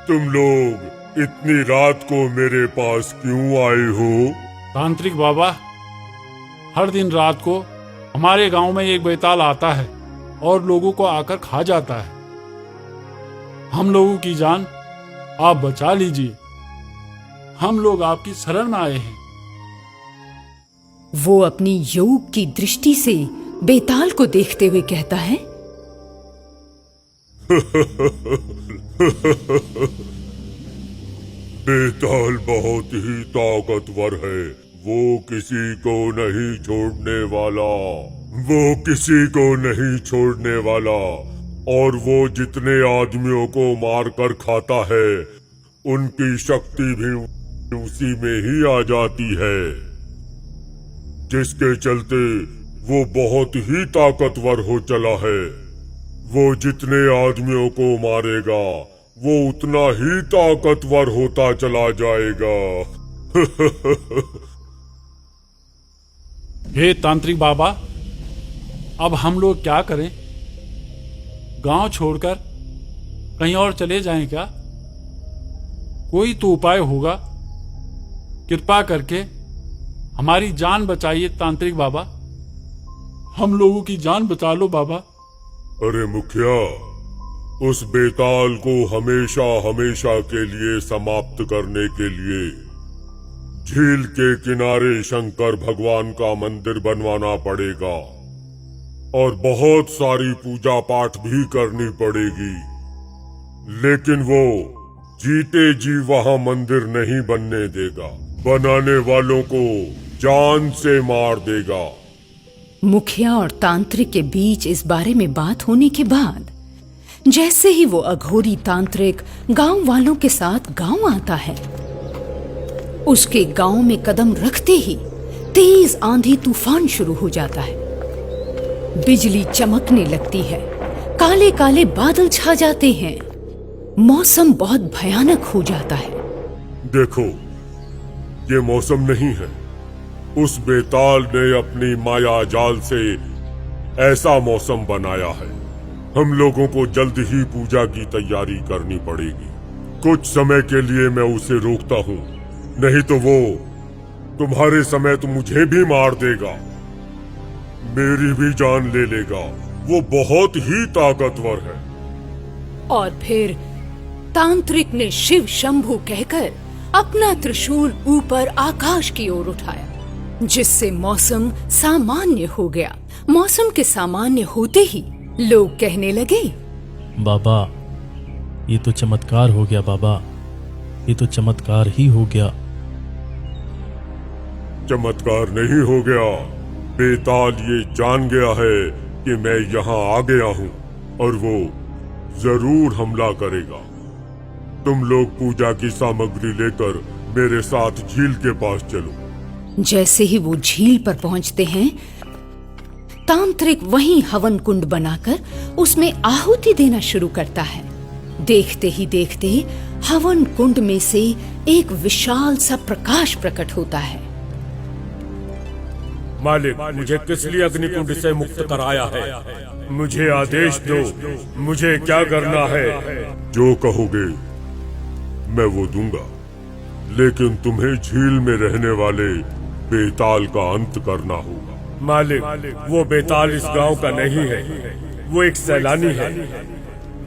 तुम लोग इतनी रात को मेरे पास क्यों आए हो? तांत्रिक बाबा, हर दिन रात को हमारे गांव में एक बेताल आता है और लोगों को आकर खा जाता है। हम लोगों की जान आप बचा लीजिए। हम लोग आपकी शरण में आए हैं। वो अपनी योग की दृष्टि से बेताल को देखते हुए कहता है, बेताल बहुत ही ताकतवर है। वो किसी को नहीं छोड़ने वाला। वो किसी को नहीं छोड़ने वाला। और वो जितने आदमियों को मार कर खाता है, उनकी शक्ति भी उसी में ही आ जाती है, जिसके चलते वो बहुत ही ताकतवर हो चला है। वो जितने आदमियों को मारेगा, वो उतना ही ताकतवर होता चला जाएगा। हे तांत्रिक बाबा, अब हम लोग क्या करें? गांव छोड़कर कहीं और चले जाएं क्या? कोई तो उपाय होगा। कृपा करके हमारी जान बचाइए तांत्रिक बाबा। हम लोगों की जान बचा लो बाबा। अरे मुखिया, उस बेताल को हमेशा हमेशा के लिए समाप्त करने के लिए झील के किनारे शंकर भगवान का मंदिर बनवाना पड़ेगा और बहुत सारी पूजा पाठ भी करनी पड़ेगी। लेकिन वो जीते जी वहां मंदिर नहीं बनने देगा। बनाने वालों को जान से मार देगा। मुखिया और तांत्रिक के बीच इस बारे में बात होने के बाद जैसे ही वो अघोरी तांत्रिक गांव वालों के साथ गांव आता है, उसके गांव में कदम रखते ही तेज आंधी तूफान शुरू हो जाता है। बिजली चमकने लगती है, काले काले बादल छा जाते हैं, मौसम बहुत भयानक हो जाता है। देखो, ये मौसम नहीं है। उस बेताल ने अपनी माया जाल से ऐसा मौसम बनाया है। हम लोगों को जल्द ही पूजा की तैयारी करनी पड़ेगी। कुछ समय के लिए मैं उसे रोकता हूँ, नहीं तो वो तुम्हारे समय तो मुझे भी मार देगा, मेरी भी जान ले लेगा। वो बहुत ही ताकतवर है। और फिर तांत्रिक ने शिव शंभू कहकर अपना त्रिशूल ऊपर आकाश की ओर उठाया, जिससे मौसम सामान्य हो गया। मौसम के सामान्य होते ही लोग कहने लगे, बाबा, ये तो चमत्कार हो गया। बाबा, ये तो चमत्कार ही हो गया। चमत्कार नहीं हो गया। बेताल ये जान गया है कि मैं यहाँ आ गया हूँ और वो जरूर हमला करेगा। तुम लोग पूजा की सामग्री लेकर मेरे साथ झील के पास चलो। जैसे ही वो झील पर पहुंचते हैं, तांत्रिक वहीं हवन कुंड बनाकर उसमें आहुति देना शुरू करता है। देखते ही देखते हवन कुंड में से एक विशाल सा प्रकाश प्रकट होता है। मालिक, मुझे किस लिए अग्निकुंड से मुक्त कराया है? मुझे आदेश दो, मुझे क्या करना है? जो कहोगे मैं वो दूंगा, लेकिन तुम्हें झील में रहने वाले बेताल का अंत करना होगा। मालिक, वो बेताल इस गांव का नहीं है। वो एक सैलानी है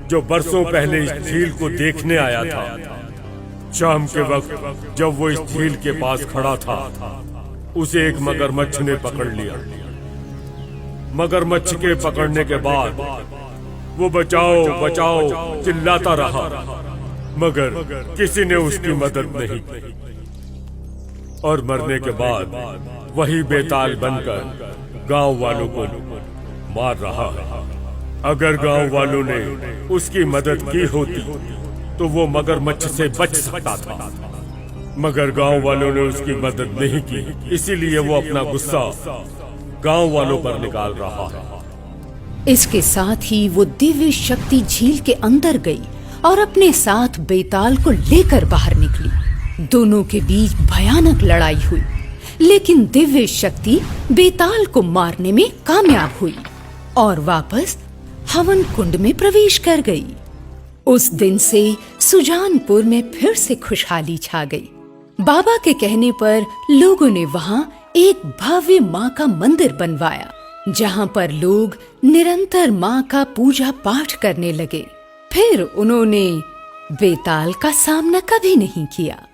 जो बरसों पहले इस झील को देखने आया था। शाम के वक्त जब वो इस झील के पास खड़ा था, उसे एक मगरमच्छ ने पकड़ लिया। मगरमच्छ के पकड़ने के बाद वो बचाओ बचाओ चिल्लाता रहा, मगर किसी ने उसकी मदद नहीं की। और मरने के बाद वही बेताल बनकर गांव वालों को मार रहा है। अगर गांव वालों ने उसकी मदद की होती तो वो मगरमच्छ से बच सकता था, मगर गांव वालों ने उसकी मदद नहीं की, इसीलिए वो अपना गुस्सा गांव वालों पर निकाल रहा है। इसके साथ ही वो दिव्य शक्ति झील के अंदर गई और अपने साथ बेताल को लेकर बाहर निकली। दोनों के बीच भयानक लड़ाई हुई, लेकिन दिव्य शक्ति बेताल को मारने में कामयाब हुई और वापस हवन कुंड में प्रवेश कर गई। उस दिन से सुजानपुर में फिर से खुशहाली छा गई। बाबा के कहने पर लोगों ने वहां एक भव्य माँ का मंदिर बनवाया, जहां पर लोग निरंतर माँ का पूजा पाठ करने लगे। फिर उन्होंने बेताल का सामना कभी नहीं किया।